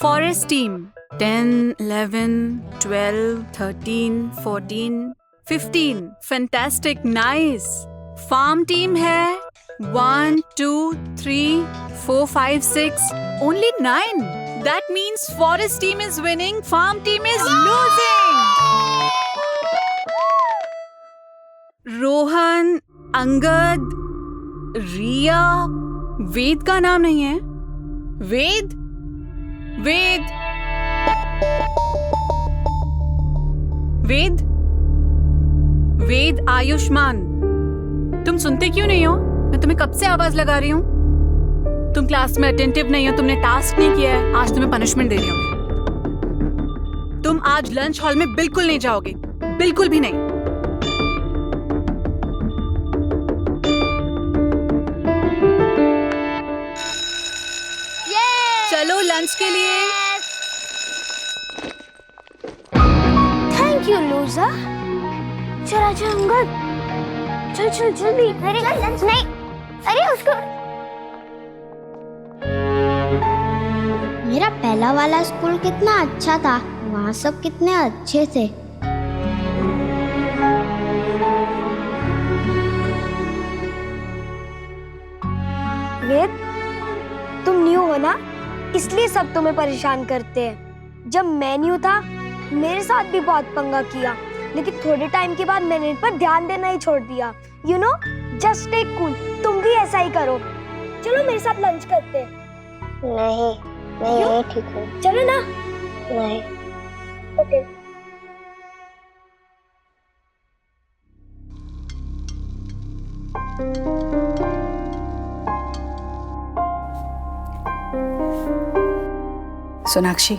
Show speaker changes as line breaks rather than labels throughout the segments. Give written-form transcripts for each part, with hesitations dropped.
Forest team 10, 11, 12, 13, 14, 15. Fantastic, nice. Farm team है 1, 2, 3, 4, 5, 6. Only 9. That means forest team is winning, farm team is losing. Rohan, Angad, रिया, वेद का नाम नहीं है? वेद, वेद, वेद, वेद, आयुष्मान, तुम सुनते क्यों नहीं हो? मैं तुम्हें कब से आवाज लगा रही हूँ। तुम क्लास में अटेंटिव नहीं हो, तुमने टास्क नहीं किया है। आज तुम्हें पनिशमेंट दे रही हूँ मैं। तुम आज लंच हॉल में बिल्कुल नहीं जाओगे, बिल्कुल भी नहीं। चलो लंच के लिए।
थैंक यू लूजा। चला जा अंगद, चल चल जल्दी। अरे नहीं, अरे उसको। मेरा पहला वाला स्कूल कितना अच्छा था, वहाँ सब कितने अच्छे थे।
वेद, तुम न्यू हो ना, इसलिए सब तुम्हें परेशान करते हैं। जब मैं न्यू था, मेरे साथ भी बहुत पंगा किया, लेकिन थोड़े टाइम के बाद मैंने इन पर ध्यान देना ही छोड़ दिया। You know, just take cool. तुम भी ऐसा ही करो। चलो मेरे साथ लंच करते हैं।
नहीं नहीं, ठीक है,
चलो ना।
नहीं।
ओके।
सोनाक्षी,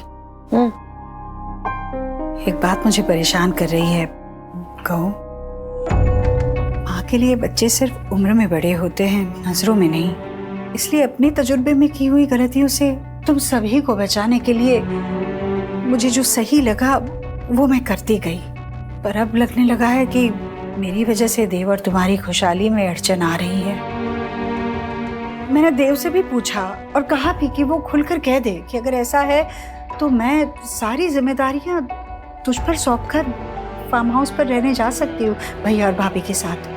एक बात मुझे परेशान कर रही है। कहूँ, माँ के लिए बच्चे सिर्फ उम्र में बड़े होते हैं, नजरों में नहीं। इसलिए अपने तजुर्बे में की हुई गलतियों से तुम सभी को बचाने के लिए मुझे जो सही लगा वो मैं करती गई। पर अब लगने लगा है कि मेरी वजह से देव और तुम्हारी खुशहाली में अड़चन आ रही है। मैंने देव से भी पूछा और कहा भी कि वो खुलकर कह दे कि अगर ऐसा है तो मैं सारी जिम्मेदारियां तुझ पर सौंपकर फार्म हाउस पर रहने जा सकती हूँ भैया और भाभी के साथ।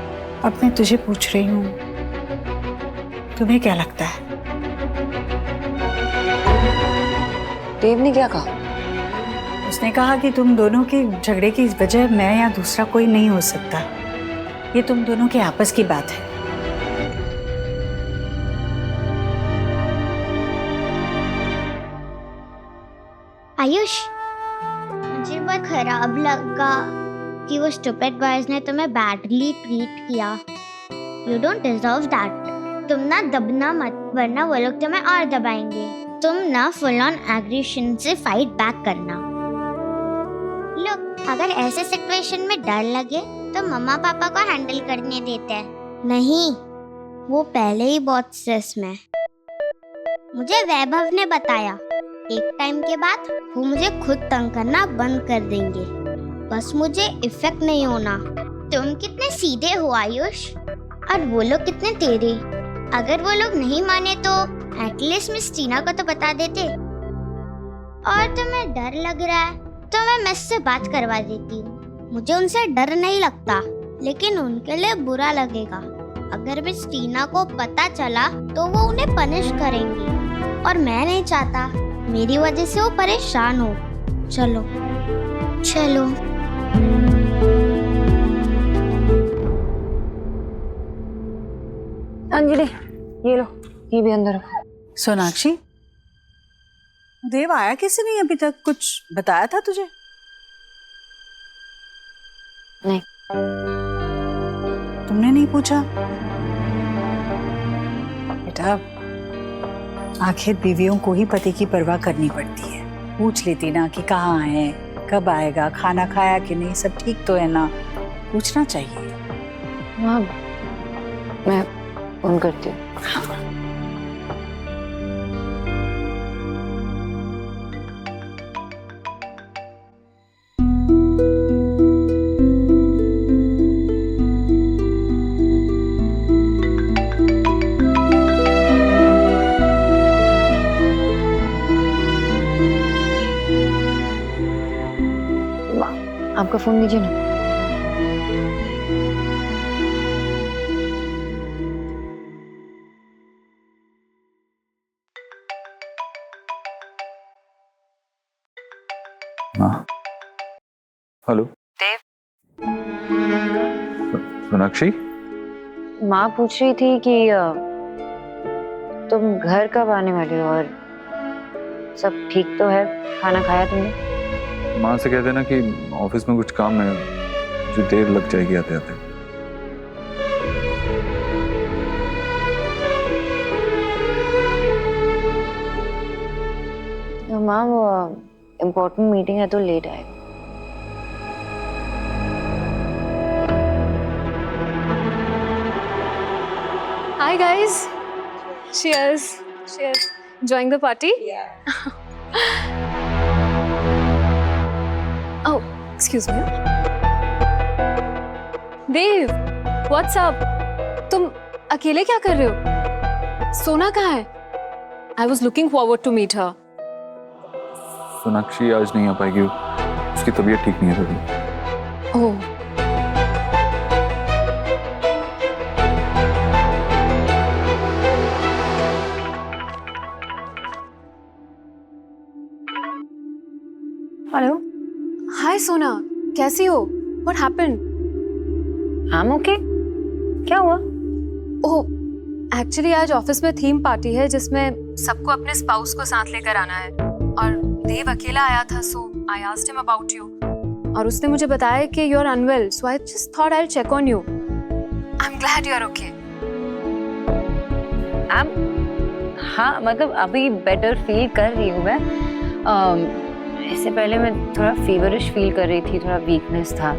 अब मैं तुझे पूछ रही हूँ, तुम्हें क्या लगता है?
देव ने क्या कहा?
उसने कहा कि तुम दोनों के झगड़े की वजह मैं या दूसरा कोई नहीं हो सकता। ये तुम दोनों के आपस की बात है।
आयुष, मुझे बहुत खराब लगा कि वो स्टूपिड बॉयज ने तुम्हें बैडली ट्रीट किया। You don't deserve that. तुम ना दबना मत, वरना वो लोग तुम्हें और दबाएंगे। तुम ना फुल ऑन एग्रेशन से फाइट बैक करना। लोग, अगर ऐसे सिचुएशन में डर लगे तो मम्मा पापा को हैंडल करने देते हैं। नहीं, वो पहले ही बहुत स्ट्रेस में। मुझे वैभव ने बताया, एक टाइम के बाद वो मुझे खुद तंग करना बंद कर देंगे। बस मुझे इफेक्ट नहीं होना। तुम कितने सीधे हो आयुष, और वो लोग कितने टेढ़े। अगर वो लोग नहीं माने तो एटलीस्ट मिस टीना को तो बता देते। और तुम्हें डर लग रहा है तो मैं मिस से बात करवा देती हूँ। मुझे उनसे डर नहीं लगता, लेकिन उनके लिए बुरा लगेगा। अगर मिस टीना को पता चला तो वो उन्हें पनिश करेंगी, और मैं नहीं चाहता मेरी वजह से वो परेशान हो। चलो चलो।
अंजलि, ये लो, ये भी अंदर रखो।
सोनाक्षी, देव आया कैसे नहीं अभी तक? कुछ बताया था तुझे?
नहीं।
तुमने नहीं पूछा? बेटा, आखिर बीवियों को ही पति की परवाह करनी पड़ती है। पूछ लेती ना कि कहाँ है, कब आएगा, खाना खाया कि नहीं, सब ठीक तो है ना? पूछना चाहिए।
हाँ, मैं फोन करती हूँ। आपका फोन दीजिए ना।
हाँ, हेलो
देव,
सोनाक्षी।
माँ पूछ रही थी कि तुम घर कब आने वाले हो और सब ठीक तो है? खाना खाया तुमने?
माँ से कह देना कि ऑफिस में कुछ काम है, जो देर लग जाएगी आते आते।
माँ वो इम्पोर्टेंट मीटिंग है तो लेट आएगा।
Hi guys. Cheers. Cheers. Enjoying the party? Yeah. Oh, excuse me. Dave, what's up? तुम अकेले क्या कर रहे हो? सोना कहाँ है? I was looking forward to meet her.
Sonakshi आज नहीं आ पाएगी, उसकी तबीयत ठीक नहीं है थोड़ी।
Oh.
हेलो।
Hi Sona, कैसी हो? What happened?
I'm okay। क्या हुआ?
ओह, एक्चुअली आज ऑफिस में थीम पार्टी है जिसमें सबको अपने स्पाउस को साथ लेकर आना है और देव अकेला आया था, so I asked him about you और उसने मुझे बताया कि you are unwell, so I just thought I will check on you. I am glad you are okay.
हाँ, मतलब अभी बेटर फील कर रही हूँ मैं। इससे पहले मैं थोड़ा फीवरिश फील कर रही थी, थोड़ा वीकनेस था,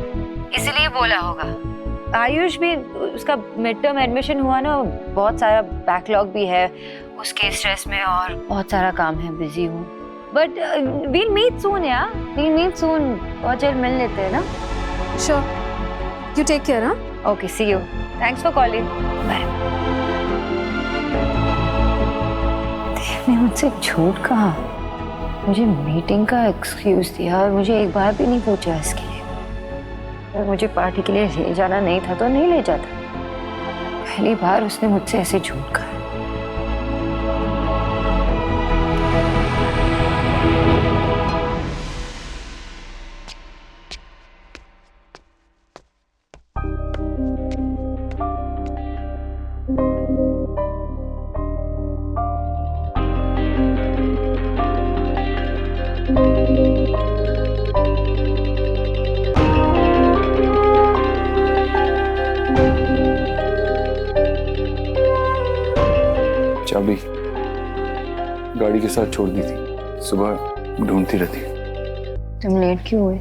इसीलिए बोला होगा। आयुष भी, उसका मिड टर्म एडमिशन हुआ ना, बहुत सारा बैकलॉग भी है उसके स्ट्रेस में और बहुत सारा काम है, बिजी हूँ। बट वील मीट सून यार, वील मीट सून, बहुत जल्द मिल लेते हैं ना।
Sure, you take care. हाँ,
okay, see you, thanks for calling, bye. Dev ने मुझसे झूठ कहा, मुझे मीटिंग का एक्सक्यूज दिया और मुझे एक बार भी नहीं पूछा इसके लिए। अगर मुझे पार्टी के लिए ले जाना नहीं था तो नहीं ले जाता। पहली बार उसने मुझसे ऐसे झूठ कहा।
चाबी गाड़ी के साथ छोड़ दी थी, सुबह ढूंढती रहती।
तुम लेट क्यों हुए?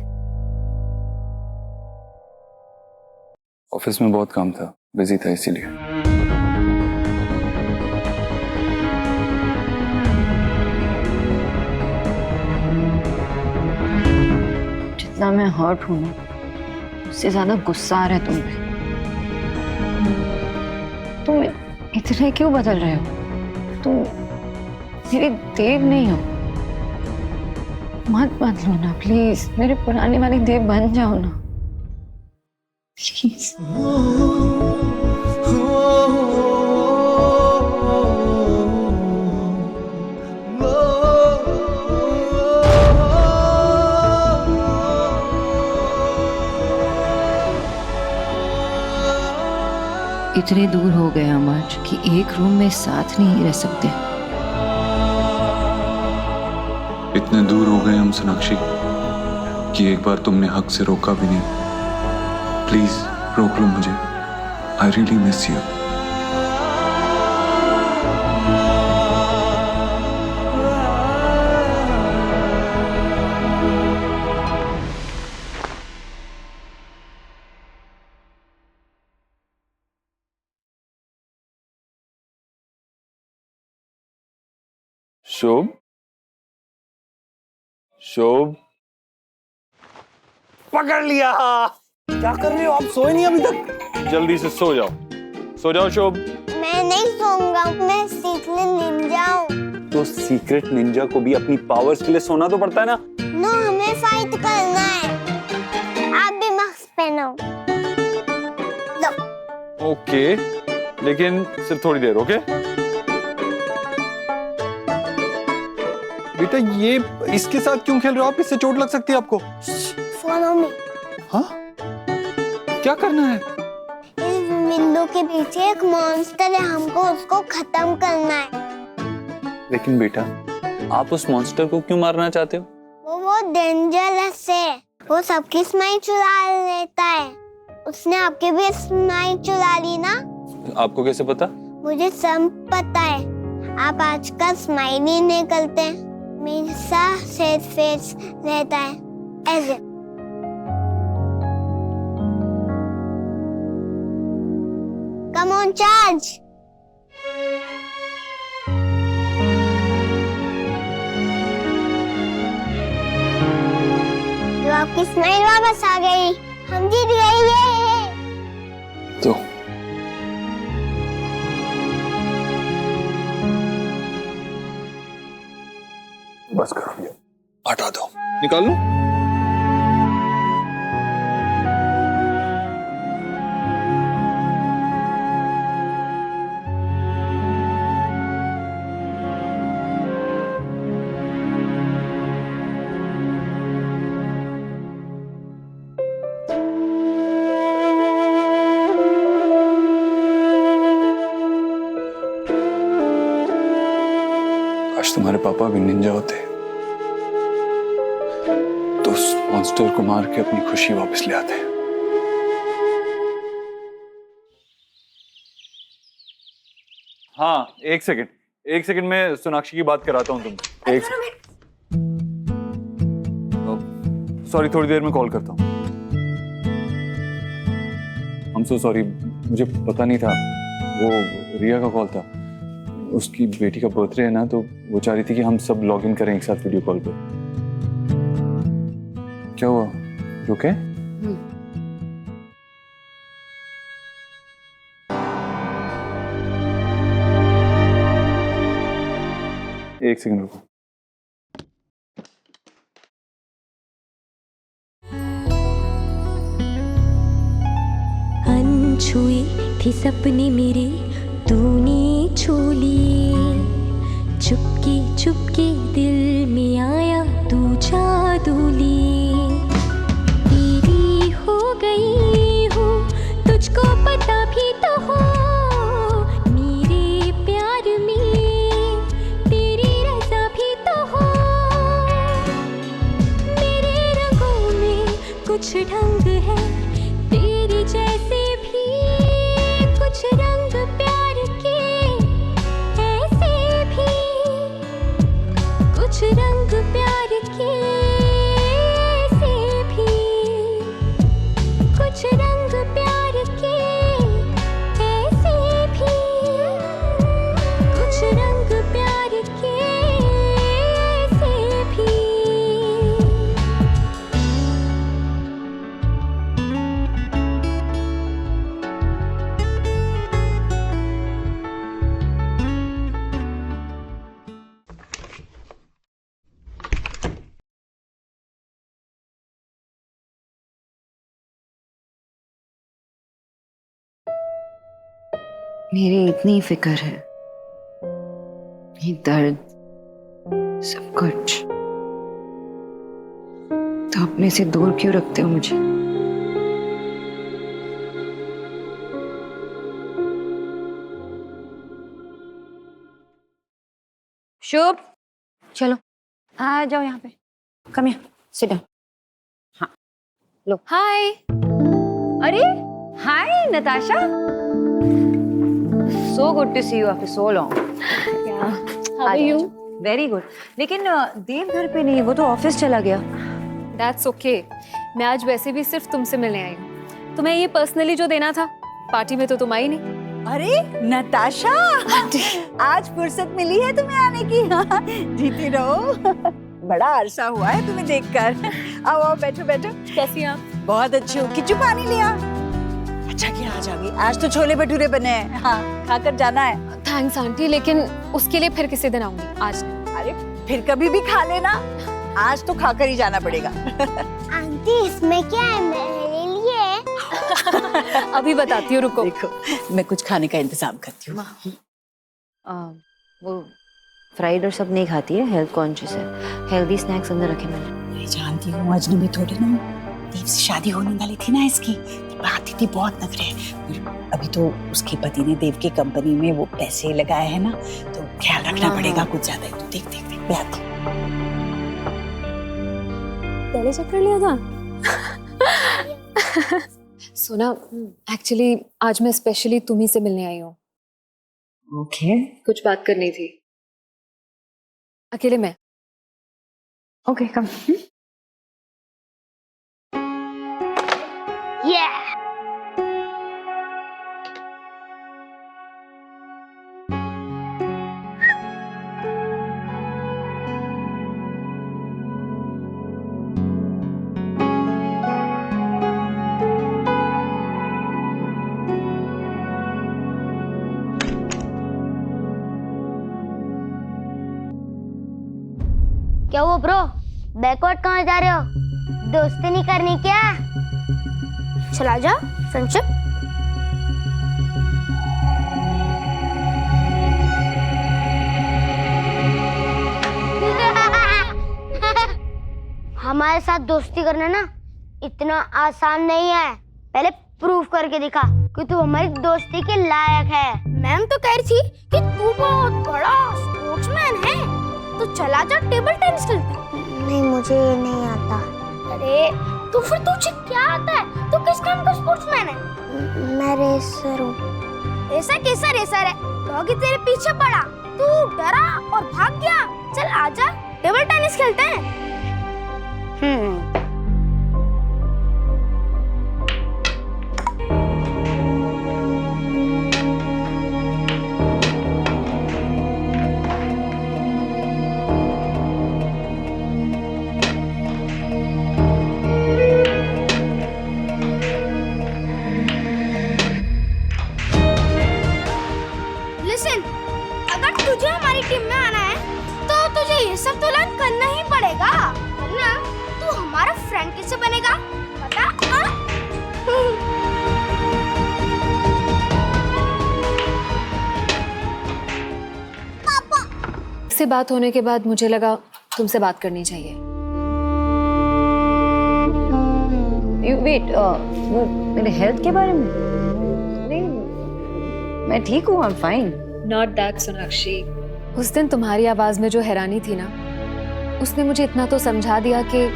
ऑफिस में बहुत काम था, बिजी था इसीलिए।
जितना मैं हर्ट हूं ना, उससे ज्यादा गुस्सा आ रहा है तुम पे। तुम इतने क्यों बदल रहे हो? तुम मेरे देव नहीं हो। मत बदलो ना प्लीज, मेरे पुराने वाले देव बन जाओ ना प्लीज। इतने दूर हो गए हम आज कि एक रूम में साथ नहीं रह सकते।
इतने दूर हो गए हम सोनाक्षी कि एक बार तुमने हक से रोका भी नहीं। प्लीज रोक लो मुझे, आई रियली मिस यू। शोभ, शोभ,
पकड़ लिया। क्या कर रहे हो आप? सोए नहीं अभी तक?
जल्दी से सो जाओ, सो जाओ शोभ।
मैं नहीं सोऊंगा, मैं सीक्रेट निंजा हूँ।
तो सीक्रेट निंजा को भी अपनी पावर्स के लिए सोना तो पड़ता है ना।
नो, हमें फाइट करना है। आप पहनो।
ओके, लेकिन सिर्फ थोड़ी देर। ओके
बेटा, ये इसके साथ क्यों खेल रहे हो आप? इससे चोट लग सकती है आपको।
Follow me.
हाँ, क्या करना है?
इस विंडो के पीछे एक मॉन्स्टर है, हमको उसको खत्म करना है।
लेकिन बेटा, आप उस मॉन्स्टर को क्यों मारना चाहते हो?
वो डेंजरस है, वो सबकी स्माइल चुरा लेता है। उसने आपके भी स्माइल चुरा ली ना?
आपको कैसे पता?
मुझे सब पता है। आप आजकल स्माइल ही नहीं करते, हमेशा सैड फेस रहता है ऐसे। Come on charge. जो आपकी स्माइल वापस आ गई, हम जीत गए। ये
तो बस करो, ये हटा दो, निकाल लो। काश तुम्हारे पापा भी निंजा होते तो उस मॉन्स्टर को मार के अपनी खुशी वापस ले आते। हाँ, एक सेकंड में सोनाक्षी की बात कराता हूँ तुमसे। एक सेकंड। सॉरी, थोड़ी देर में कॉल करता हूँ। I'm so sorry, मुझे पता नहीं था। वो रिया का कॉल था। उसकी बेटी का बर्थडे है ना, तो वो चाह रही थी कि हम सब लॉग इन करें एक साथ वीडियो कॉल पे। क्या हुआ? ओके? एक सेकंड रुको।
अनछुई थी सपने मेरे, तूने छू ली। चुपके चुपके दिल में आया तू जादूली। तेरी हो गई हूँ, तुझको पता भी तो हो। मेरे प्यार में तेरी रज़ा भी तो हो। मेरे रंगों में कुछ ढंग है, तेरे जैसे भी कुछ रंग प्यार के ऐसे भी। कुछ रंग प्यार के ऐसे भी। कुछ रंग प्यार के ऐसे भी। कुछ रंग प्यार के ऐसे भी।
मेरी इतनी फिक्र है, ये दर्द, सब कुछ, तो अपने से दूर क्यों रखते हो मुझे? शुभ, चलो आ जाओ यहाँ पे। कम यहाँ, सिट डाउन। हाँ, लो।
हाय।
अरे, हाय Natasha. So good to see you after so long.
How are you?
Very good. लेकिन देव घर पे नहीं, वो तो ऑफिस चला गया।
That's okay. मैं आज वैसे भी सिर्फ तुमसे मिलने आई हूँ। तुम्हें ये पर्सनली जो देना था, पार्टी में तो तुम आई नहीं।
अरे नताशा, आज फुर्सत मिली है तुम्हें आने की। हाँ, जीती रहो। बड़ा अरसा हुआ है तुम्हें देखकर। आओ आओ, बैठो बैठो।
कैसी आप?
बहुत अच्छी हो। किच्चू पानी लिया? अच्छा किया, आज आ गई। आज तो छोले भटूरे बने हैं। हाँ, खाकर जाना है।
थैंक्स आंटी, लेकिन उसके लिए फिर किसी दिन आऊंगी, आज नहीं।
अरे फिर कभी भी खा लेना, आज तो खाकर ही जाना पड़ेगा।
आंटी, इसमें क्या है? मेरे लिए
अभी बताती हूँ, रुको।
देखो मैं कुछ खाने का इंतजाम करती हूँ।
वो फ्राइड और सब नहीं खाती है, हेल्थ कॉन्शियस है। हेल्दी स्नैक्स अंदर रखे मैंने।
मैं जानती हूँ अजनबी थोड़ी ना हूँ। देव से शादी होने वाली थी ना इसकी, बात थी बहुत नखरे है। अभी तो उसके पति ने देव की कंपनी में वो पैसे लगाए हैं ना, तो ख्याल रखना पड़ेगा कुछ ज्यादा ही। तो देख देख देख मैं आती हूँ।
पहले चेक कर लिया था। सोना, एक्चुअली आज मैं स्पेशली तुम्ही से मिलने आई हूँ।
ओके,
कुछ बात करनी थी, अकेले में।
ओके कम।
क्या वो ब्रो, बैकवर्ड कहाँ जा रहे हो? दोस्ती नहीं करनी क्या? चला जा फ्रेंडशिप। हमारे साथ दोस्ती करना ना इतना आसान नहीं है। पहले प्रूफ करके दिखा कि तू हमारी दोस्ती के लायक है। मैम तो कह रही थी कि तू बहुत बड़ा स्पोर्ट्समैन है, तो चला जा टेबल टेनिस खेलते। नहीं, मुझे ये नहीं आता। अरे तो फिर तुझे क्या आता है? तू किस काम का स्पोर्ट्समैन है? मैं रेसर हूँ। ऐसा कैसा रेसर है? डॉगी तेरे पीछे पड़ा, तू डरा और भाग गया। चल आजा, टेबल टेनिस खेलते हैं। लिसन, अगर तुझे हमारी टीम में आना है तो तुझे ये सब तो लर्न करना ही पड़ेगा, वरना तू हमारा फ्रेंड कैसे बनेगा? पता?
से बात होने के बाद मुझे लगा तुमसे बात करनी चाहिए।
वेट, वो मेरे हेल्थ के बारे में? नहीं, मैं ठीक हूँ, I am fine.
Not that Sonakshi. उस दिन तुम्हारी आवाज में जो हैरानी थी ना, उसने मुझे इतना तो समझा दिया कि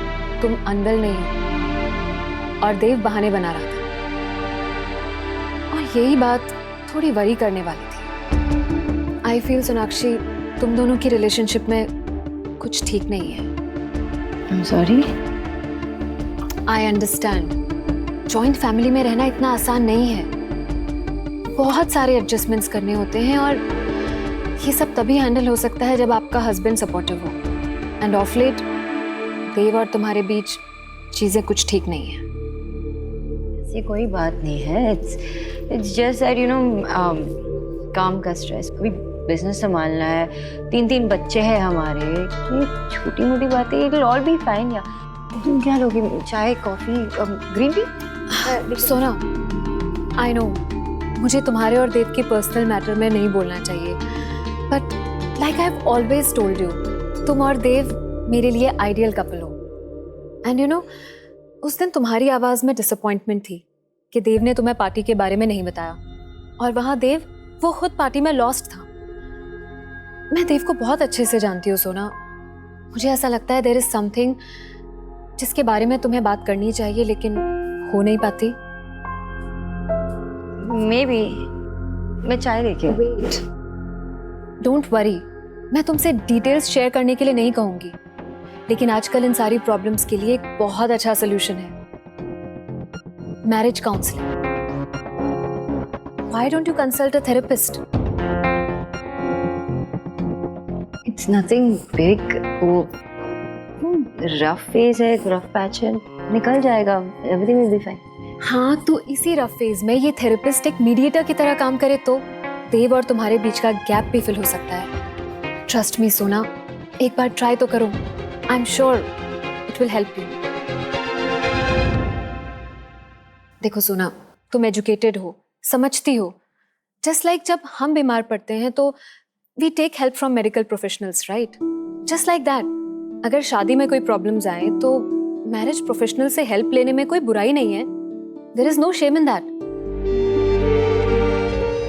तुम अनवेल नहीं हो और देव बहाने बना रहा था, और यही बात थोड़ी वरी करने वाली थी। आई फील सोनाक्षी, तुम दोनों की रिलेशनशिप में कुछ ठीक नहीं है।
I am sorry.
I understand, joint family में रहना इतना आसान नहीं है। बहुत सारे एडजस्टमेंट्स करने होते हैं, और ये सब तभी हैंडल हो सकता है जब आपका हस्बैंड सपोर्टिव हो। एंड ऑफ लेट देव और तुम्हारे बीच चीजें कुछ ठीक नहीं है।
ऐसी कोई बात नहीं है। It's just that you know, काम का स्ट्रेस। अभी बिजनेस संभालना है, 3 बच्चे हैं हमारे। ये छोटी मोटी बातें, it will all be fine. या तुम क्या लोगी? चाय, कॉफी, ग्रीन टी?
सोना, आई नो मुझे तुम्हारे और देव के पर्सनल मैटर में नहीं बोलना चाहिए, but like I have always told you, तुम और देव मेरे लिए आइडियल कपल हो। एंड यू नो, उस दिन तुम्हारी आवाज में डिसअपॉइंटमेंट थी कि देव ने तुम्हें पार्टी के बारे में नहीं बताया, और वहां देव वो खुद पार्टी में लॉस्ट था। मैं देव को बहुत अच्छे से जानती हूँ सोना। मुझे ऐसा लगता है देयर इज समथिंग जिसके बारे में तुम्हें बात करनी चाहिए, लेकिन हो नहीं पाती।
मे बी मैं चाय लेके।
वेट, डोंट वरी, मैं तुमसे डिटेल्स शेयर करने के लिए नहीं कहूंगी, लेकिन आजकल इन सारी प्रॉब्लम्स के लिए एक बहुत अच्छा सोल्यूशन है, marriage counselling. Why don't you consult a therapist?
It's nothing big. वो रफ फेज है, रफ पैच है, निकल जाएगा, एवरीथिंग विल बी फाइन।
हाँ, तो इसी रफ फेज में ये थेरेपिस्ट एक मीडिएटर की तरह काम करे तो देव और तुम्हारे बीच का गैप भी फिल हो सकता है। ट्रस्ट मी सोना, एक बार ट्राई तो करो। I am sure it will help you. देखो सोना, तुम एजुकेटेड हो, समझती हो। जस्ट लाइक जब हम बीमार पड़ते हैं तो we take help from medical professionals, right? Just like that, अगर शादी में कोई प्रॉब्लम्स आए तो मैरिज प्रोफेशनल से हेल्प लेने में कोई बुराई नहीं है। There is no shame in that.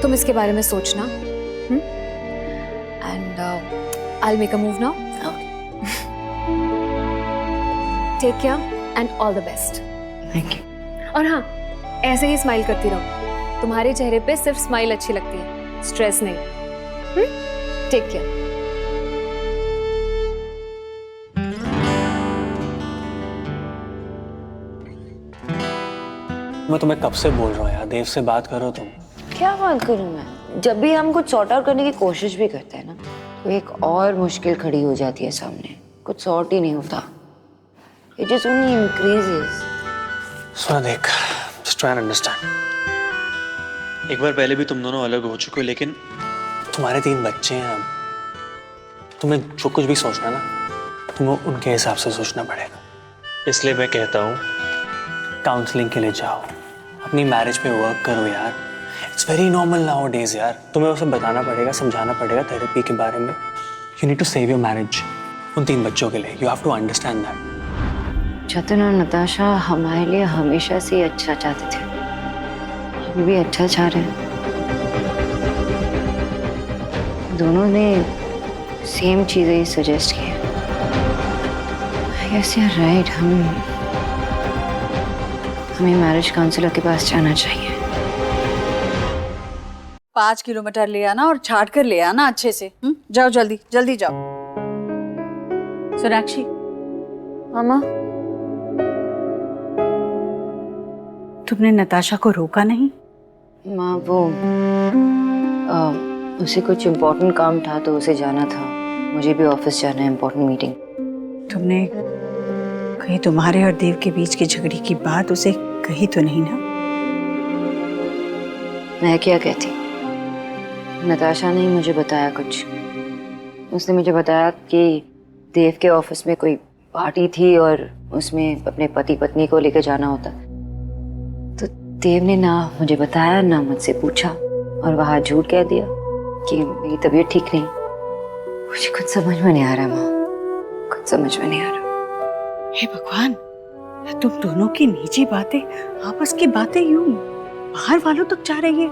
तुम इसके बारे में सोचना, and I will make a move now. Take care and all the best.
Thank you.
और हाँ, ऐसे ही स्माइल करती रहो। तुम्हारे चेहरे पे सिर्फ स्माइल अच्छी लगती है, स्ट्रेस नहीं। Take care.
मैं तुम्हें कब से बोल रहा हूँ यार, देव से बात करो तुम।
क्या बात करूं मैं? जब भी हम कुछ सॉर्ट आउट करने की कोशिश भी करते हैं ना, तो एक और मुश्किल खड़ी हो जाती है सामने। कुछ सॉर्ट ही नहीं होता। It just only increases.
सुना देख, just try and understand. एक बार पहले भी तुम दोनों अलग हो चुके हो, लेकिन तुम्हारे 3 बच्चे हैं अब। तुम्हें जो कुछ भी सोचना ना, तुम्हें उनके हिसाब से सोचना पड़ेगा। इसलिए मैं कहता हूँ काउंसलिंग के लिए जाओ, अपनी मैरिज पे वर्क करो यार। It's very normal now days यार। तुम्हें उसे बताना पड़ेगा, समझाना पड़ेगा थेरेपी के बारे में। You need to save your marriage उन 3 बच्चों के लिए। You have to understand that.
Jatin और नताशा हमारे लिए हमेशा से अच्छा चाहते थे, अभी भी अच्छा चाह रहे हैं। दोनों ने सेम चीजें सजेस्ट की हैं। I guess you're right, हमें मैरिज काउंसलर के पास जाना चाहिए।
5 किलोमीटर ले आना और छाट कर ले आना अच्छे से। जाओ जल्दी जल्दी जाओ। सोनाक्षी,
मामा,
तुमने नताशा को रोका नहीं?
माँ वो उसे कुछ इम्पोर्टेंट काम था तो उसे जाना था। मुझे भी ऑफिस जाना है, इम्पोर्टेंट मीटिंग।
तुमने कहीं तुम्हारे और देव के बीच की झगड़े की बात उसे कही तो नहीं ना?
मैं क्या कहती, नताशा ने मुझे बताया कुछ। उसने मुझे बताया कि देव के ऑफिस में कोई पार्टी थी और उसमें अपने पति पत्नी को लेकर जाना होता। तो देव ने ना मुझे बताया ना मुझसे पूछा और वहां झूठ कह दिया कि मेरी तबीयत ठीक नहीं। मुझे कुछ समझ में नहीं आ रहा माँ, कुछ समझ में नहीं आ रहा।
हे भगवान, तुम दोनों की निजी बातें, आपस की बातें यूं बाहर वालों तक जा रही है।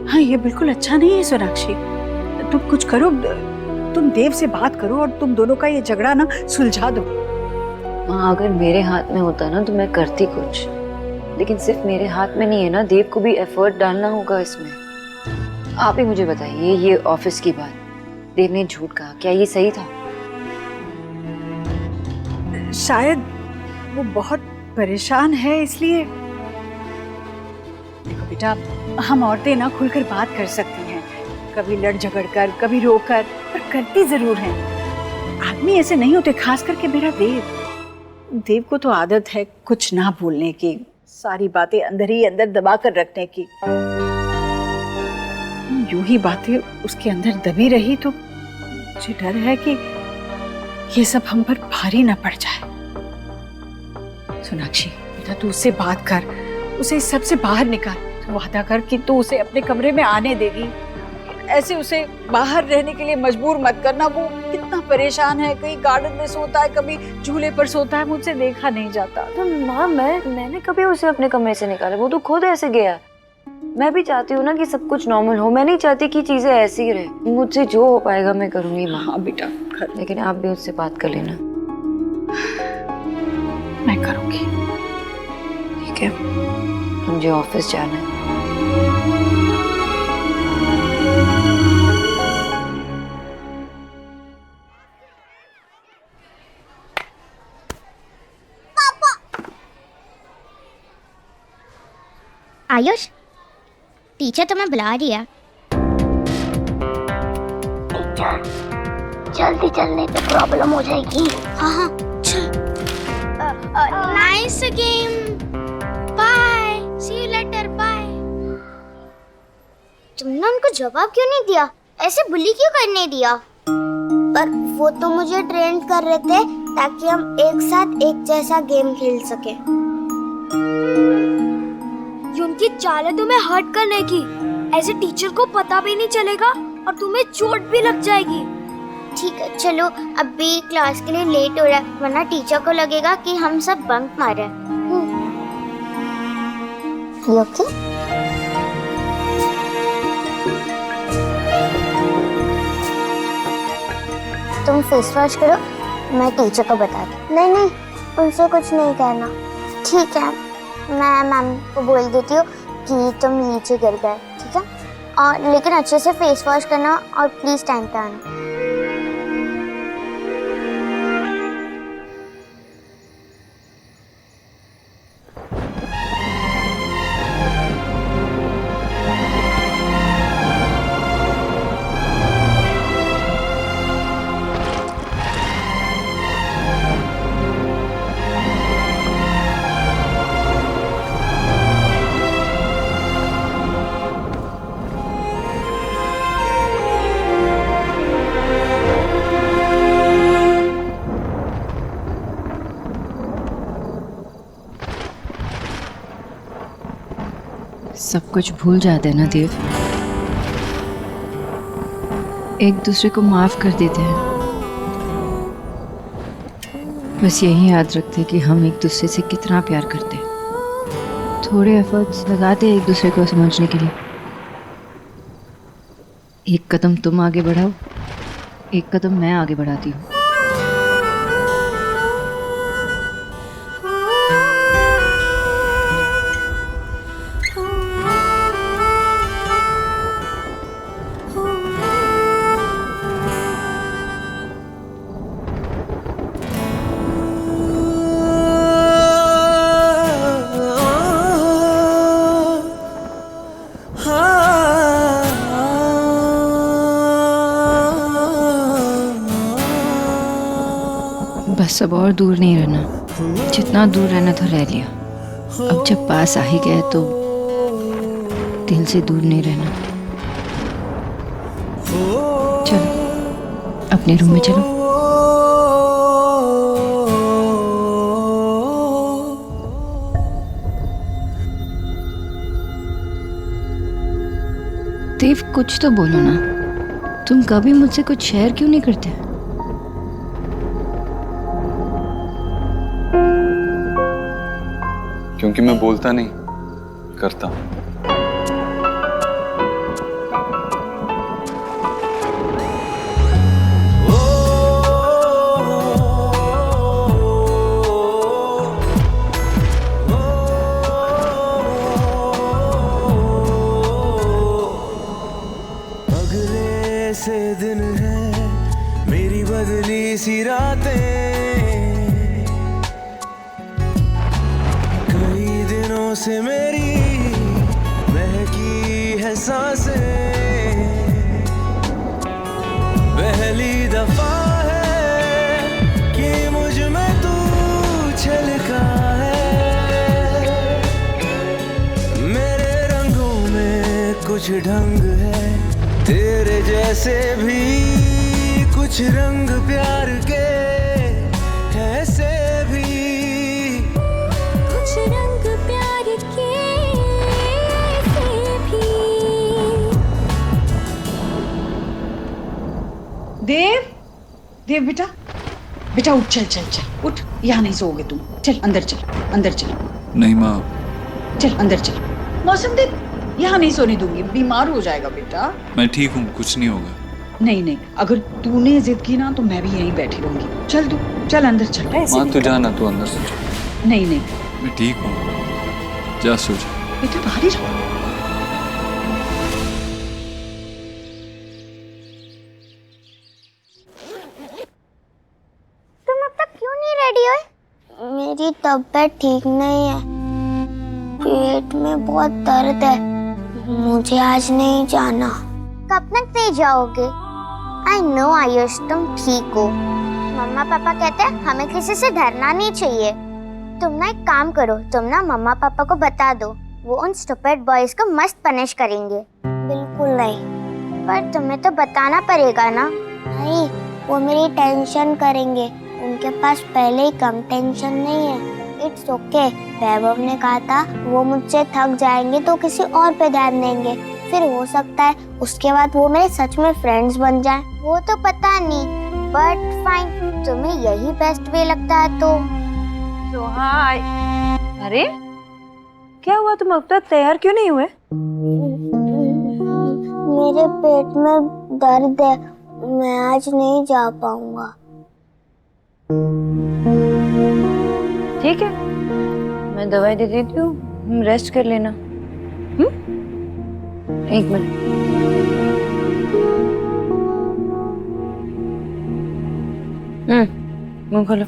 हाँ, ये बिल्कुल अच्छा नहीं है सोनाक्षी। तुम कुछ करो, तुम देव से बात करो और तुम दोनों का ये झगड़ा ना सुलझा दो।
माँ, अगर मेरे हाथ में होता ना तो मैं करती कुछ, लेकिन सिर्फ मेरे हाथ में नहीं है ना। देव को भी एफर्ट डालना होगा इसमें। आप ही मुझे बताइए, ये ऑफिस की बात, देव ने झूठ कहा, क्या ये सही था?
शायद वो बहुत परेशान है इसलिए। देखो बेटा, हम औरतें ना खुलकर बात कर सकती हैं, कभी लड़ झगड़ कर, कभी रोकर, पर करती जरूर हैं। आदमी ऐसे नहीं होते, खास करके मेरा देव। देव को तो आदत है कुछ ना बोलने की, सारी बातें अंदर ही अंदर दबा कर रखने की। यूं ही बातें उसके अंदर दबी रही तो मुझे डर है कि ये सब हम पर भारी ना पड़ जाए। सोनाक्षी बेटा, तू उससे बात कर, उसे इस सब से बाहर निकाल। तू वादा कर कि तू उसे अपने कमरे में आने देगी। ऐसे उसे बाहर रहने के लिए मजबूर मत करना। वो कितना परेशान है, कहीं गार्डन में सोता है, कभी झूले पर सोता है, मुझसे देखा नहीं जाता।
तो माँ, मैंने कभी उसे अपने कमरे से निकाला? वो तो खुद ऐसे गया। मैं भी चाहती हूँ ना कि सब कुछ नॉर्मल हो। मैं नहीं चाहती कि चीजें ऐसी ही रहे। मुझसे जो हो पाएगा मैं करूंगी माँ।
हाँ बेटा,
लेकिन आप भी उससे बात कर लेना।
मैं करूंगी।
ठीक है, मुझे ऑफिस जाना है।
आयुष, टीचर तुम्हें बुला रही है। टीचर, जल्दी चलने पे प्रॉब्लम हो जाएगी। हाँ हाँ, चल। Nice game, bye, see you later, bye. तुमने उनको जवाब क्यों नहीं दिया? ऐसे बुली क्यों करने दिया? पर वो तो मुझे ट्रेन कर रहे थे ताकि हम एक साथ एक जैसा गेम खेल सके।
ये उनकी चाल है तुम्हें हर्ट करने की। ऐसे टीचर को पता भी नहीं चलेगा और तुम्हें चोट भी लग जाएगी।
ठीक है चलो, अभी क्लास के लिए लेट हो रहा है, वरना टीचर को लगेगा कि हम सब बंक मारे। ओके? तुम फेस वॉश करो, मैं टीचर को बता दूँ। नहीं नहीं, उनसे कुछ नहीं कहना। ठीक है, मैं मैम को बोल देती हूँ कि तुम नीचे गिर गए, ठीक है? और लेकिन अच्छे से फेस वॉश करना और प्लीज टाइम पे आना।
सब कुछ भूल जाते हैं ना देव, एक दूसरे को माफ कर देते हैं। बस यही याद रखते कि हम एक दूसरे से कितना प्यार करते हैं। थोड़े एफर्ट्स लगाते हैं एक दूसरे को समझने के लिए। एक कदम तुम आगे बढ़ाओ, एक कदम मैं आगे बढ़ाती हूँ। बस अब और दूर नहीं रहना, जितना दूर रहना था रह लिया। अब जब पास आ ही गए तो दिल से दूर नहीं रहना। चलो अपने रूम में चलो। देव कुछ तो बोलो ना, तुम कभी मुझसे कुछ शेयर क्यों नहीं करते?
क्योंकि मैं बोलता नहीं, करता।
अगले से दिन है मेरी बदली सी रातें, से मेरी महकी है सांसें। पहली दफा है कि मुझ में तू छलका है। मेरे रंगों में कुछ ढंग है, तेरे जैसे भी कुछ रंग प्यार के ऐसे भी
कुछ रंग प्यार के ऐसे भी।
देव, देव बेटा, बेटा उठ, चल चल चल उठ, यहाँ नहीं सोओगे तुम। चल अंदर चल, अंदर चल।
नहीं माँ।
चल अंदर चल। मौसम देख, यहाँ नहीं सोने दूंगी, बीमार हो जाएगा बेटा।
मैं ठीक हूँ, कुछ नहीं होगा।
नहीं नहीं, अगर तूने जिद की ना तो मैं भी यहीं बैठी रहूंगी। चल तू, चल अंदर चल।
माँ तू जाना, तू अंदर से जा।
नहीं नहीं
मैं ठीक हूँ, जा सो जा।
बेटा बाहर ही रहो।
तुम अब तक क्यों नहीं रेडी हो? मेरी तबीयत ठीक नहीं है, पेट में बहुत दर्द है, मुझे आज नहीं जाना। कब तक नहीं जाओगे? आई नो आयुष, तुम ठीक हो। मम्मा पापा कहते हैं हमें किसी से डरना नहीं चाहिए। तुम ना एक काम करो, तुम ना मम्मा पापा को बता दो, वो उन स्टूपिड बॉयज को मस्त पनिश करेंगे। बिल्कुल नहीं, पर तुम्हें तो बताना पड़ेगा ना। नहीं, वो मेरी टेंशन करेंगे, उनके पास पहले ही कम टेंशन नहीं है, इट्स ओके। वैभव ने कहा था वो मुझसे थक जाएंगे तो किसी और पे ध्यान देंगे, फिर हो सकता है उसके बाद वो मेरे सच में फ्रेंड्स बन जाएं। वो तो पता नहीं, बट फाइन, तुम्हें यही बेस्ट वे लगता है तो।
अरे क्या हुआ, तुम अब तक तैयार क्यों नहीं हुए?
मेरे पेट में दर्द है, मैं आज नहीं जा पाऊंगा।
ठीक है, मैं दवाई दे देती हूँ, रेस्ट कर लेना। एक मिनट। मुंह खोलो।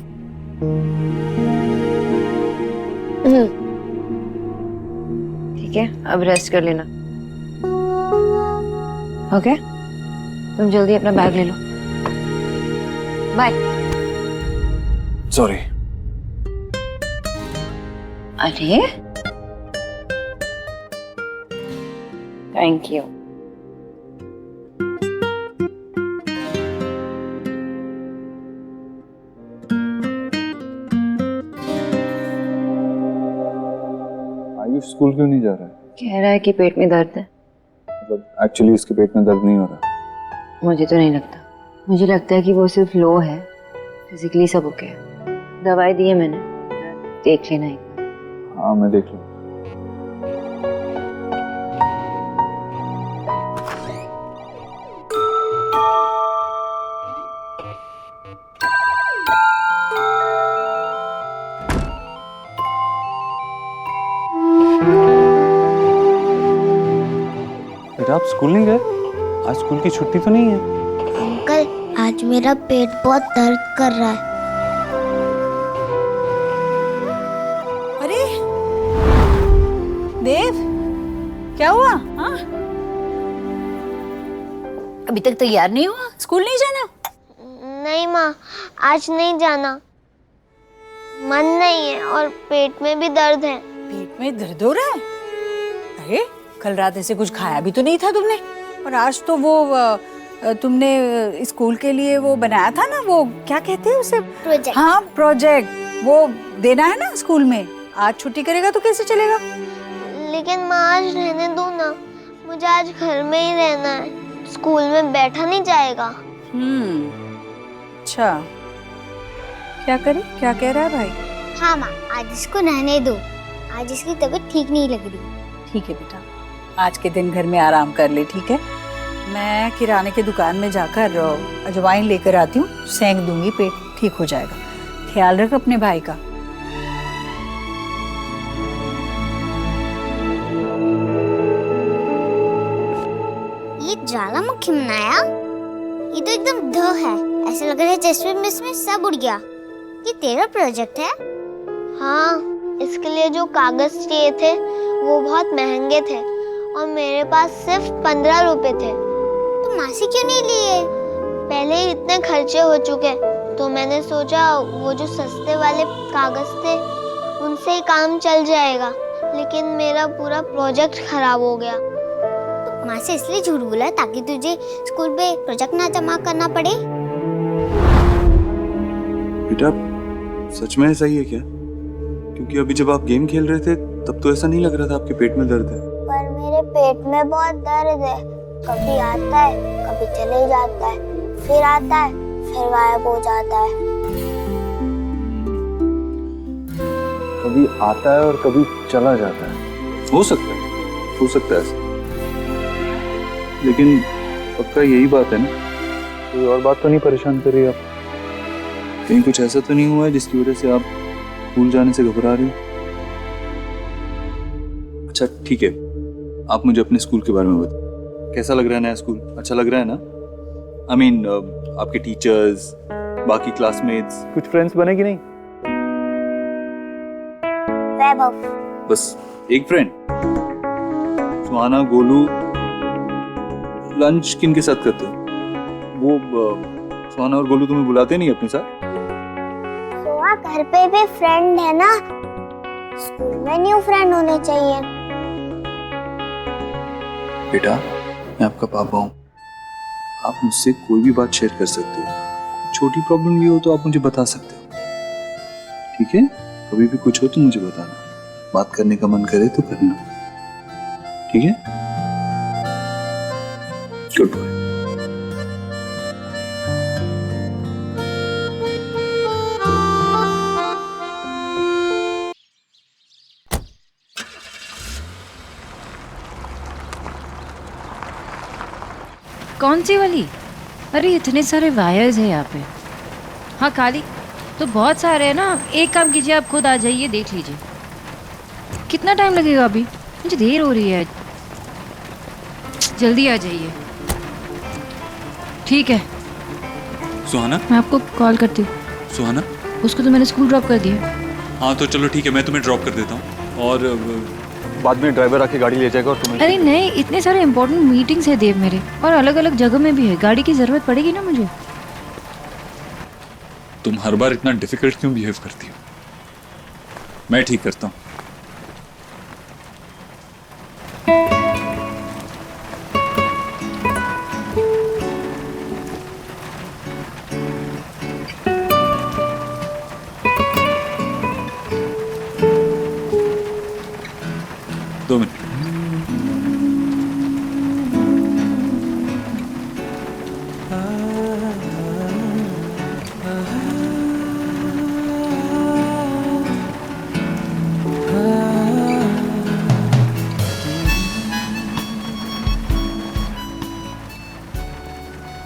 ठीक है, अब रेस्ट कर लेना। ओके, तुम जल्दी अपना बैग ले लो। बाय।
सॉरी।
अरे थैंक यू।
आयुष स्कूल क्यों नहीं जा रहा है?
कह रहा है कि पेट में दर्द है।
मतलब एक्चुअली इसके पेट में दर्द नहीं हो रहा।
मुझे तो नहीं लगता, मुझे लगता है कि वो सिर्फ लो है, फिजिकली सब ओके है। दवाई दी है मैंने, देख लेना एक बार।
हाँ मैं देख लूँ। बेटा आप स्कूल नहीं गए? आज स्कूल की छुट्टी तो नहीं है?
अंकल, आज मेरा पेट बहुत दर्द कर रहा है।
अरे देव, क्या हुआ? हाँ, अभी तक तैयार नहीं हुआ? स्कूल नहीं जाना?
नहीं माँ, आज नहीं जाना। मन नहीं है और पेट में भी दर्द है।
पेट में दर्द हो रहा है? अरे कल रात ऐसे कुछ खाया भी तो नहीं था तुमने, और आज तो वो तुमने स्कूल के लिए वो बनाया था ना, वो क्या कहते हैं उसे?
प्रोजेक्ट।
हाँ प्रोजेक्ट, वो देना है ना स्कूल में। आज छुट्टी करेगा तो कैसे चलेगा?
लेकिन माँ आज रहने दो ना, मुझे आज घर में ही रहना है, स्कूल में बैठा नहीं जाएगा।
अच्छा, क्या करें? क्या कह रहा है भाई?
हाँ माँ, आज इसको रहने दो, आज इसकी तबीयत ठीक नहीं लग रही।
ठीक है बेटा, आज के दिन घर में आराम कर ले, ठीक है? मैं किराने की दुकान में जाकर अजवाइन लेकर आती हूँ, सेंक दूंगी, पेट ठीक हो जाएगा। ख्याल रख अपने भाई का।
ये ज्वालामुखी बनाया? ये तो एकदम ध है, ऐसा लग रहा है जैसे इसमें सब उड़ गया। ये तेरा प्रोजेक्ट है? हाँ, इसके लिए जो कागज चाहिए थे वो बहुत महंगे थे और मेरे पास सिर्फ 15 रुपए थे। तो माँ से क्यों नहीं लिए? पहले ही इतने खर्चे हो चुके, तो मैंने सोचा वो जो सस्ते वाले कागज थे उनसे ही काम चल जाएगा, लेकिन मेरा पूरा प्रोजेक्ट खराब हो गया। तो माँ से इसलिए झूठ बोला ताकि तुझे स्कूल पे प्रोजेक्ट ना जमा करना पड़े।
बेटा सच में ऐसा ही है क्या? क्योंकि अभी जब आप गेम खेल रहे थे तब तो ऐसा नहीं लग रहा था आपके पेट में दर्द है।
पर मेरे पेट में बहुत दर्द है, कभी आता है कभी चले जाता है, फिर आता है फिर गायब हो जाता है।
कभी आता है और कभी चला जाता है। हो सकता है ऐसा, लेकिन पक्का यही बात है ना? कोई और बात तो नहीं परेशान कर रही आप? कहीं कुछ ऐसा तो नहीं हुआ है जिसकी वजह से आप स्कूल जाने से घबरा रही हो? अच्छा ठीक है, आप मुझे अपने स्कूल के बारे में बताओ। कैसा लग रहा है नया स्कूल? अच्छा लग रहा है ना? I mean, आपके टीचर्स, बाकी क्लासमेट्स, कुछ फ्रेंड्स बने कि नहीं?
वैभव।
बस एक फ्रेंड? सुहाना, गोलू। लंच किन के साथ करते हो? वो सुहाना और गोलू तुम्हें बुलाते नहीं अपने साथ?
सुहा घर पे भी फ्रेंड है ना, स्कूल में न्यू फ्रेंड होने चाहिए।
बेटा मैं आपका पापा हूँ, आप मुझसे कोई भी बात शेयर कर सकते हो। छोटी प्रॉब्लम भी हो तो आप मुझे बता सकते हो, ठीक है? कभी भी कुछ हो तो मुझे बताना, बात करने का मन करे तो करना, ठीक है? Goodbye.
कौन सी वाली? अरे इतने सारे वायर्स हैं यहाँ पे। हाँ खाली तो बहुत सारे हैं ना। एक काम कीजिए, आप खुद आ जाइए, देख लीजिए। कितना टाइम लगेगा अभी? मुझे देर हो रही है, जल्दी आ जाइए। ठीक है
सुहाना,
मैं आपको कॉल करती हूँ।
सुहाना,
उसको तो मैंने स्कूल ड्रॉप कर दिया।
हाँ तो चलो ठीक है, मैं तुम्हें ड्रॉप कर देता हूँ और बाद में ड्राइवर आके गाड़ी ले जाएगा और तुम्हें।
अरे नहीं, इतने सारे इंपॉर्टेंट मीटिंग्स है देव मेरे, और अलग अलग जगह में भी है। गाड़ी की जरूरत पड़ेगी ना मुझे।
तुम हर बार इतना डिफिकल्ट क्यों बिहेव करती हो? मैं ठीक करता हूँ। दो मिनट।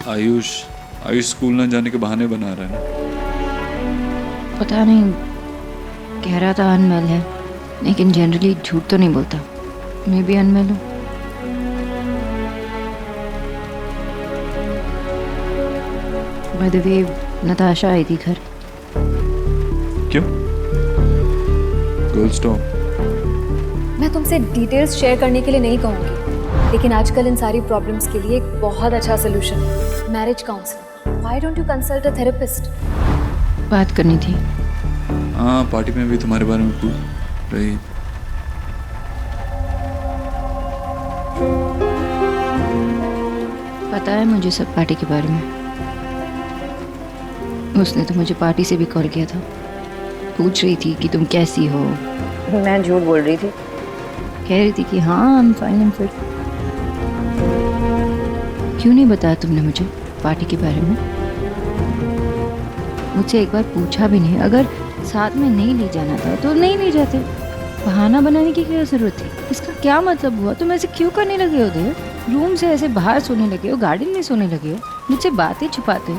आयुष स्कूल ना जाने के बहाने बना रहा है ना।
पता नहीं, कह रहा था अनवेल है, लेकिन जनरली झूठ तो नहीं बोलता। मैं भी अनवेल हूँ। बाय द वे, नताशा आई थी घर।
क्यों? Girls talk.
मैं तुमसे डिटेल्स शेयर करने के लिए नहीं कहूँगी, लेकिन आजकल इन सारी प्रॉब्लम्स के लिए एक बहुत अच्छा सोल्यूशन है, marriage counselling. Why don't you consult a therapist?
बात करनी थी।
हाँ, पार्टी में भी तुम्हारे बारे में पूछ रही।
पता है मुझे सब पार्टी के बारे में। उसने तो मुझे पार्टी से भी कॉल किया था, पूछ रही थी कि तुम कैसी हो। मैं झूठ बोल रही थी, कह रही थी कि हाँ I am fine and fit. क्यों नहीं बताया तुमने मुझे पार्टी के बारे में? मुझसे एक बार पूछा भी नहीं। अगर साथ में नहीं ले जाना था तो नहीं ले जाते। बहाना बनाने की क्या जरूरत थी? इसका क्या मतलब हुआ? तुम ऐसे क्यों करने लगे हो देव? रूम से ऐसे बाहर सोने लगे हो, गार्डन में सोने लगे हो, मुझसे बातें छुपाते हो।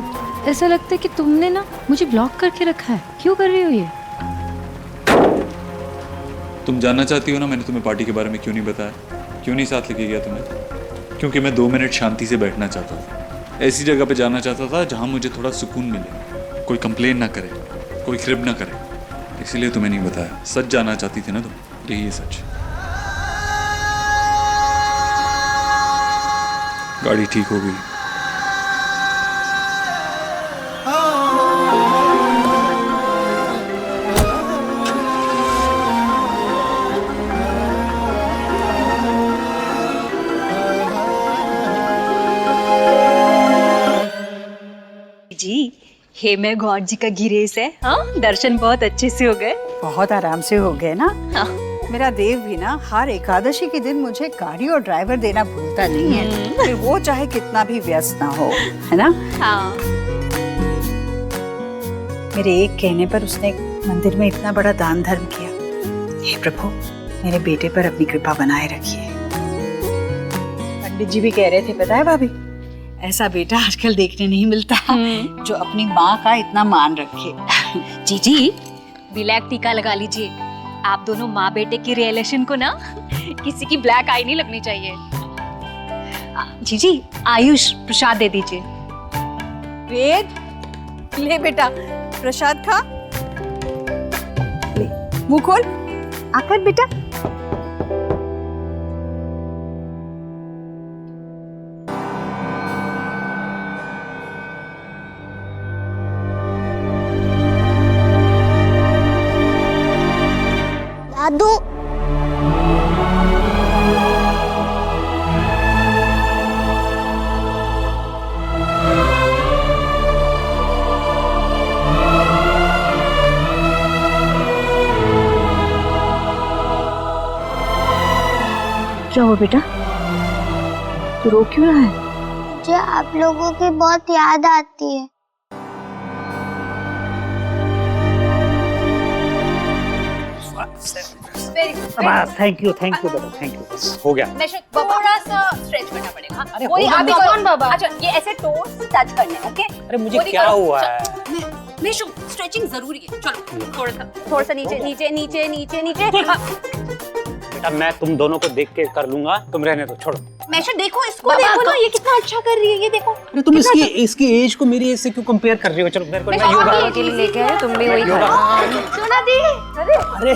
ऐसा लगता है कि तुमने ना मुझे ब्लॉक करके रखा है। क्यों कर रही हो ये?
तुम जानना चाहती हो ना मैंने तुम्हें पार्टी के बारे में क्यों नहीं बताया, क्यों नहीं साथ लेके गया तुम्हें? क्योंकि मैं 2 मिनट शांति से बैठना चाहता था। ऐसी जगह पे जाना चाहता था जहाँ मुझे थोड़ा सुकून मिले, कोई कंप्लेन ना करे, कोई खिरब ना करे। इसीलिए तुम्हें नहीं बताया। सच जानना चाहती थी ना तुम, यही है सच। गाड़ी ठीक हो गई।
जी, हे मैं गॉड जी का गिरेस है। हाँ, दर्शन बहुत अच्छे से हो गए।
बहुत आराम से हो गए ना।
हाँ।
मेरा देव भी ना हर एकादशी के दिन मुझे गाड़ी और ड्राइवर देना भूलता नहीं है, फिर वो चाहे कितना भी व्यस्त ना हो, है ना?
हाँ।
मेरे एक कहने पर उसने मंदिर में इतना बड़ा दान धर्म किया। हे प्रभु, मेरे बेटे पर अपनी कृपा बनाए रखिए। पंडित जी भी कह रहे थे, पता है भाभी, ऐसा बेटा आजकल देखने नहीं मिलता जो अपनी माँ का इतना मान रखे।
जीजी, ब्लैक टीका लगा लीजिए। आप दोनों माँ बेटे की रिलेशन को ना किसी की ब्लैक आई नहीं लगनी चाहिए। जीजी, आयुष प्रसाद दे दीजिए।
वेद, ले बेटा प्रसाद खा। ले, मुंह खोल, आकर बेटा।
दादू,
हुआ बेटा? तू रो क्यों रहा है?
मुझे आप लोगों की बहुत याद आती है।
थैंक यू बेटा, थैंक यू।
हो गया।
थोड़ा सा स्ट्रेच करना पड़ेगा।
अरे
वही
हो
अभी
गया।
कौन बाबा? अच्छा ये ऐसे टोस टच करने हैं, ओके?
अरे मुझे
वो नहीं
क्या
करो।
हुआ है?
मेशु स्ट्रेचिंग जरूरी है। चलो थोड़ा सा नीचे नीचे नीचे नीचे नीचे।
बेटा मैं तुम दोनों को देख के कर लूंगा, तुम रहने दो, छोड़ो।
मेशु देखो इसको, देखो ना ये कितना अच्छा कर रही है, ये देखो।
अरे तुम इसकी एज को मेरी एज से क्यों कंपेयर कर रही हो? चलो मेरे को मैं योगा
के लिए लेके आए, तुम भी वही
योगा।
करो।
सोना दी। अरे
अरे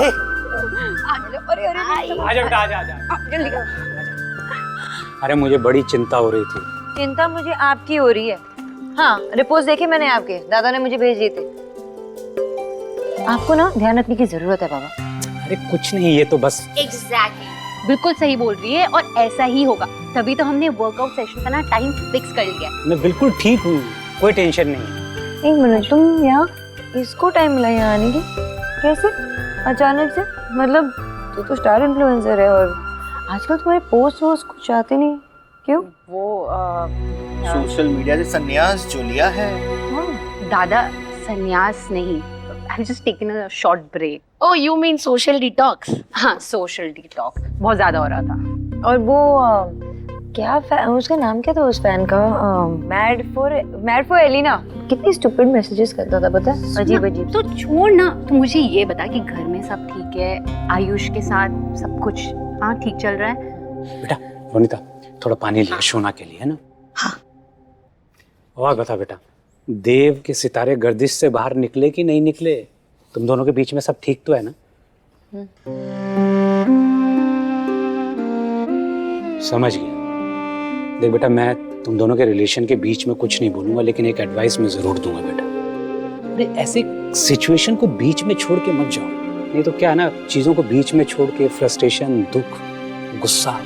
अरे अरे
आजा बेटा, आजा आजा।
जल्दी कर।
अरे मुझे बड़ी चिंता हो रही थी।
चिंता मुझे आपकी हो रही है। हाँ, रिपोर्ट देखे मैंने आपके, दादा ने मुझे भेज दिए थे। आपको ना ध्यान रखने की जरूरत है बाबा।
अरे कुछ नहीं, ये तो बस
एग्जैक्टली बिल्कुल सही बोल रही है, और ऐसा ही होगा। तभी तो हमने वर्कआउट सेशन का ना टाइम फिक्स कर लिया।
मैं बिल्कुल ठीक हूँ, कोई टेंशन नहीं।
एक मिनट, तुम यहाँ इसको टाइम मिला यहाँ आने की? कैसे अचानक से? मतलब तू तो स्टार इन्फ्लुएंसर है और आजकल तुम्हारे पोस्ट वोस्ट कुछ आते नहीं, क्यों?
वो
सोशल मीडिया से संन्यास जो लिया है।
दादा संन्यास नहीं, I just taken a short break.
Oh, you mean social detox?
हाँ सोशल डिटॉक्स बहुत ज्यादा हो रहा था।
और वो क्या उसका नाम क्या था उस फैन का? Mad for Elina. कितनी स्टूपिड मैसेजेस करता था, पता है? अजीब अजीब।
तो छोड़ ना, तो मुझे ये बता कि घर में सब ठीक है, आयुष के साथ सब कुछ हाँ ठीक चल रहा है?
बेटा रोनिता थोड़ा पानी लिया सोना के लिए, है ना?
हाँ।
और बता बेटा, देव के सितारे गर्दिश से बाहर निकले कि नहीं निकले? तुम दोनों के बीच में सब ठीक तो है ना? समझ गया। देख बेटा, मैं तुम दोनों के रिलेशन के बीच में कुछ नहीं बोलूंगा, लेकिन एक एडवाइस मैं जरूर दूंगा बेटा। अरे ऐसे सिचुएशन को बीच में छोड़ के मत जाओ, नहीं तो क्या है ना, चीजों को बीच में छोड़ के फ्रस्ट्रेशन, दुख, गुस्सा,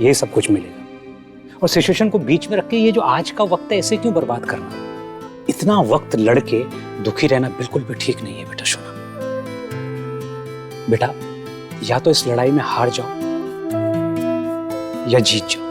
ये सब कुछ मिलेगा। और सिचुएशन को बीच में रख के ये जो आज का वक्त है, इसे क्यों बर्बाद करना? इतना वक्त लड़के दुखी रहना बिल्कुल भी ठीक नहीं है बेटा। सोना बेटा, या तो इस लड़ाई में हार जाओ या जीत जाओ।